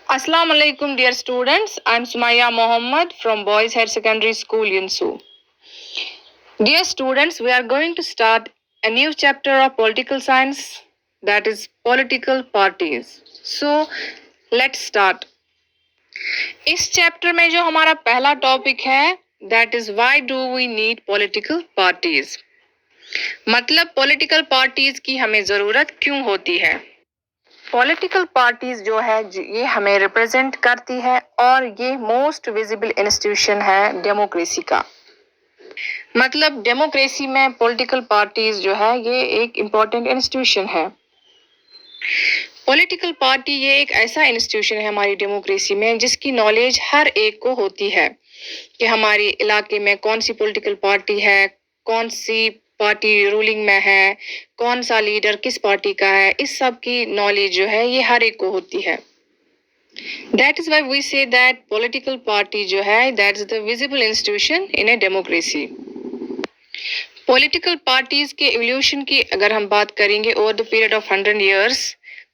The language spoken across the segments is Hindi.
Assalamu alaikum, dear students. I'm Sumaya Mohammed from Boys Higher Secondary School, Yunsu. Dear students, we are going to start a new chapter of political science, that is political parties. So, let's start. इस चैप्टर में जो हमारा पहला टॉपिक है, that is why do we need political parties? मतलब पॉलिटिकल पार्टीज की हमें जरूरत क्यों होती है? पॉलिटिकल पार्टीज जो है ये हमें रिप्रेजेंट करती है और ये मोस्ट विजिबल इंस्टीट्यूशन है डेमोक्रेसी का। मतलब डेमोक्रेसी में पॉलिटिकल पार्टीज जो है ये एक इम्पोर्टेंट इंस्टीट्यूशन है। पॉलिटिकल पार्टी ये एक ऐसा इंस्टीट्यूशन है हमारी डेमोक्रेसी में जिसकी नॉलेज हर एक को होती है कि हमारे इलाके में कौन सी पॉलिटिकल पार्टी है, कौन सी पार्टी रूलिंग में है, कौन सा लीडर किस पार्टी का है, इस सब की नॉलेज जो है ये हर एक को होती है। That is why we say that political party जो है that is the visible institution in a democracy. Political parties के evolution की अगर हम बात करेंगे over the period of 100 years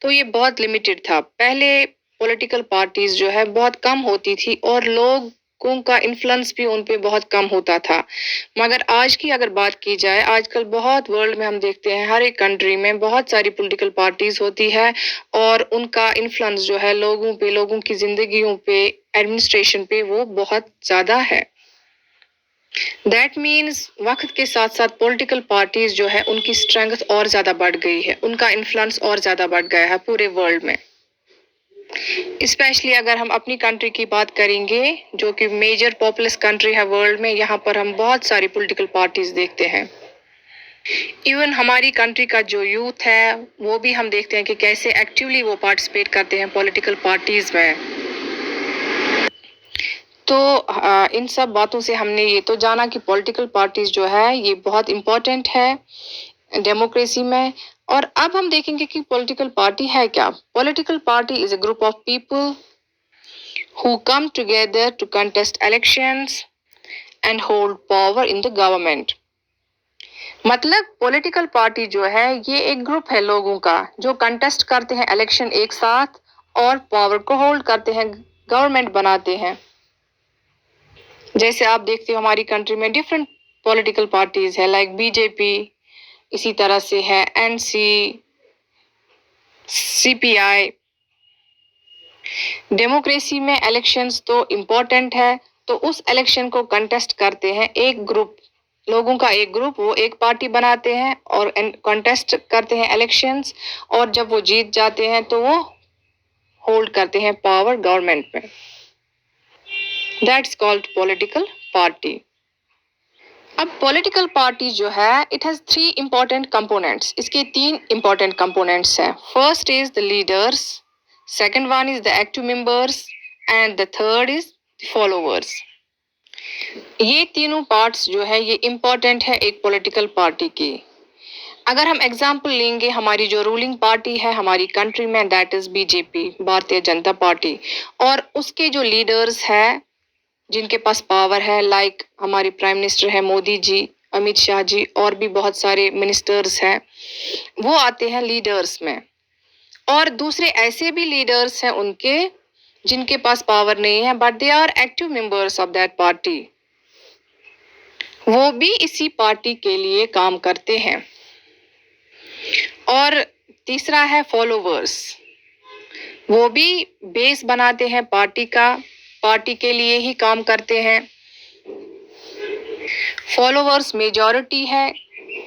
तो ये बहुत लिमिटेड था। पहले पॉलिटिकल पार्टीज जो है बहुत कम होती थी और लोगों का इन्फ्लुएंस भी उन पे बहुत कम होता था। मगर आज की अगर बात की जाए, आजकल बहुत वर्ल्ड में हम देखते हैं हर एक कंट्री में बहुत सारी पॉलिटिकल पार्टीज होती है और उनका इन्फ्लुएंस जो है लोगों पे, लोगों की जिंदगियों पे, एडमिनिस्ट्रेशन पे वो बहुत ज्यादा है। दैट मीन्स वक्त के साथ साथ पॉलिटिकल पार्टीज जो है उनकी स्ट्रेंथ और ज्यादा बढ़ गई है, उनका इन्फ्लुएंस और ज्यादा बढ़ गया है पूरे वर्ल्ड में। स्पेशली अगर हम अपनी कंट्री की बात करेंगे जो कि मेजर पॉपुलस कंट्री है वर्ल्ड में, यहाँ पर हम बहुत सारी पॉलिटिकल पार्टीज देखते हैं। इवन हमारी कंट्री का जो यूथ है वो भी हम देखते हैं कि कैसे एक्टिवली वो पार्टिसिपेट करते हैं पॉलिटिकल पार्टीज में। तो इन सब बातों से हमने ये तो जाना कि पॉलिटिकल पार्टीज जो है ये बहुत इम्पोर्टेंट है डेमोक्रेसी में। और अब हम देखेंगे कि पॉलिटिकल पार्टी है क्या। Political party is a group of people who come together to contest elections and hold power in the government. मतलब पॉलिटिकल पार्टी जो है ये एक ग्रुप है लोगों का जो कंटेस्ट करते हैं इलेक्शन एक साथ और पावर को होल्ड करते हैं, गवर्नमेंट बनाते हैं। जैसे आप देखते हो हमारी कंट्री में डिफरेंट पॉलिटिकल पार्टीज है लाइक बीजेपी, इसी तरह से है एनसी, सीपीआई। डेमोक्रेसी में इलेक्शंस तो इम्पोर्टेंट है, तो उस इलेक्शन को कंटेस्ट करते हैं एक ग्रुप लोगों का, एक ग्रुप वो एक पार्टी बनाते हैं और कंटेस्ट करते हैं इलेक्शंस, और जब वो जीत जाते हैं तो वो होल्ड करते हैं पावर गवर्नमेंट में। That's called political party. अब पॉलिटिकल पार्टी जो है इट हैज 3 इंपॉर्टेंट कंपोनेंट्स। इसके 3 इंपॉर्टेंट कंपोनेंट्स हैं। First is the leaders, second one is the active members and the third is the followers. ये तीनों पार्ट्स जो है ये इंपॉर्टेंट है एक पॉलिटिकल पार्टी की। अगर हम एग्जांपल लेंगे, हमारी जो रूलिंग पार्टी है हमारी कंट्री में that is BJP, Bharatiya Janata party, और उसके जो लीडर्स है जिनके पास पावर है लाइक हमारे प्राइम मिनिस्टर है मोदी जी, अमित शाह जी, और भी बहुत सारे मिनिस्टर्स हैं, वो आते हैं लीडर्स में। और दूसरे ऐसे भी लीडर्स हैं उनके जिनके पास पावर नहीं है but they are active members of that party, वो भी इसी पार्टी के लिए काम करते हैं। और तीसरा है फॉलोवर्स, वो भी बेस बनाते हैं पार्टी का, पार्टी के लिए ही काम करते हैं। फॉलोवर्स मेजॉरिटी है,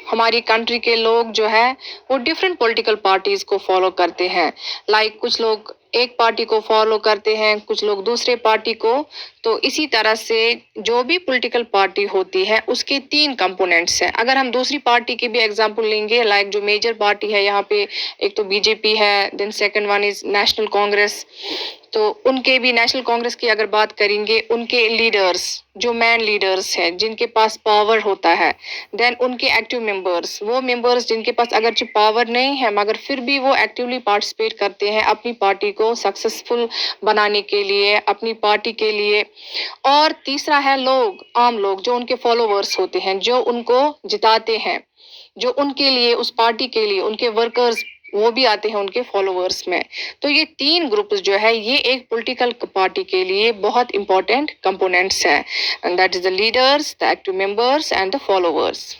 हमारी कंट्री के लोग जो है वो डिफरेंट पॉलिटिकल पार्टीज को फॉलो करते हैं। लाइक कुछ लोग एक पार्टी को फॉलो करते हैं, कुछ लोग दूसरे पार्टी को। तो इसी तरह से जो भी पॉलिटिकल पार्टी होती है उसके 3 कंपोनेंट्स हैं। अगर हम दूसरी पार्टी की भी एग्जांपल लेंगे, लाइक जो मेजर पार्टी है यहाँ पे एक तो बीजेपी है, then second one is National Congress. तो उनके भी नेशनल कांग्रेस की अगर बात करेंगे, उनके लीडर्स जो मैन लीडर्स हैं जिनके पास पावर होता है, देन उनके एक्टिव मेंबर्स, वो मेंबर्स जिनके पास अगरचे पावर नहीं है मगर फिर भी वो एक्टिवली पार्टिसिपेट करते हैं अपनी पार्टी को सक्सेसफुल बनाने के लिए, अपनी पार्टी के लिए। और तीसरा है लोग, आम लोग जो उनके फॉलोवर्स होते हैं, जो उनको जिताते हैं, जो उनके लिए, उस पार्टी के लिए उनके वर्कर्स वो भी आते हैं उनके फॉलोअर्स में। तो ये 3 ग्रुप्स जो है ये एक पॉलिटिकल पार्टी के लिए बहुत इंपॉर्टेंट कंपोनेंट्स हैं, and that is the leaders, the active members and the followers.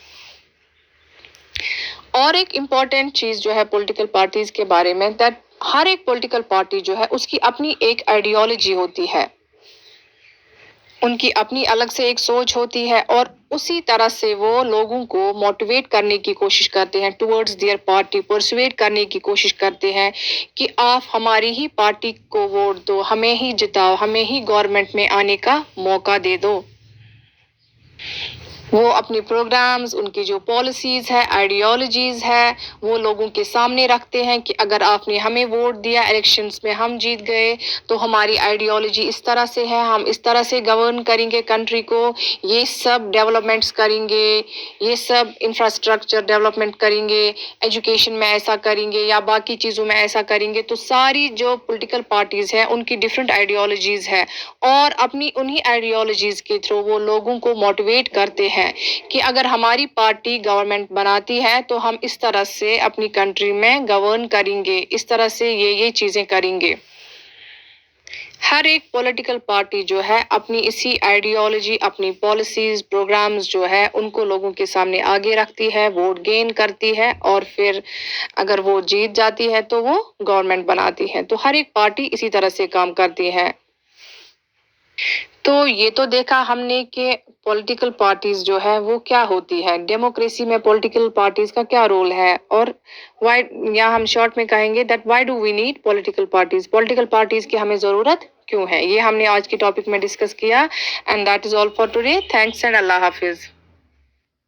और एक इम्पॉर्टेंट चीज जो है पॉलिटिकल पार्टीज के बारे में, दैट हर एक पॉलिटिकल पार्टी जो है उसकी अपनी एक आइडियोलॉजी होती है, उनकी अपनी अलग से एक सोच होती है, और उसी तरह से वो लोगों को मोटिवेट करने की कोशिश करते हैं टुवर्ड्स देयर पार्टी, परसुएट करने की कोशिश करते हैं कि आप हमारी ही पार्टी को वोट दो, हमें ही जिताओ, हमें ही गवर्नमेंट में आने का मौका दे दो। वो अपनी प्रोग्राम्स, उनकी जो पॉलिसीज है, आइडियोलॉजीज है, वो लोगों के सामने रखते हैं कि अगर आपने हमें वोट दिया, इलेक्शंस में हम जीत गए, तो हमारी आइडियोलॉजी इस तरह से है, हम इस तरह से गवर्न करेंगे कंट्री को, ये सब डेवलपमेंट्स करेंगे, ये सब इंफ्रास्ट्रक्चर डेवलपमेंट करेंगे, एजुकेशन में ऐसा करेंगे या बाकी चीज़ों में ऐसा करेंगे। तो सारी जो पॉलिटिकल पार्टीज हैं उनकी डिफरेंट आइडियोलॉजीज है, और अपनी उन्हीं आइडियोलॉजीज के थ्रू वो लोगों को मोटिवेट करते हैं कि अगर हमारी पार्टी गवर्नमेंट बनाती है तो हम इस तरह से अपनी कंट्री में गवर्न करेंगे, इस तरह से ये चीजें करेंगे। हर एक पॉलिटिकल पार्टी जो है अपनी इसी आइडियोलॉजी, अपनी पॉलिसीज, प्रोग्राम्स जो है उनको लोगों के सामने आगे रखती है, वोट गेन करती है, और फिर अगर वो जीत जाती है तो वो गवर्नमेंट बनाती है। तो हर एक पार्टी इसी तरह से काम करती है। तो ये तो देखा हमने कि पॉलिटिकल पार्टीज जो है वो क्या होती है, डेमोक्रेसी में पॉलिटिकल पार्टीज का क्या रोल है, और व्हाई, या हम शॉर्ट में कहेंगे that why do we need political parties, political parties की हमें जरूरत क्यों है, ये हमने आज के टॉपिक में डिस्कस किया। And that is all for today. Thanks and Allah Hafiz.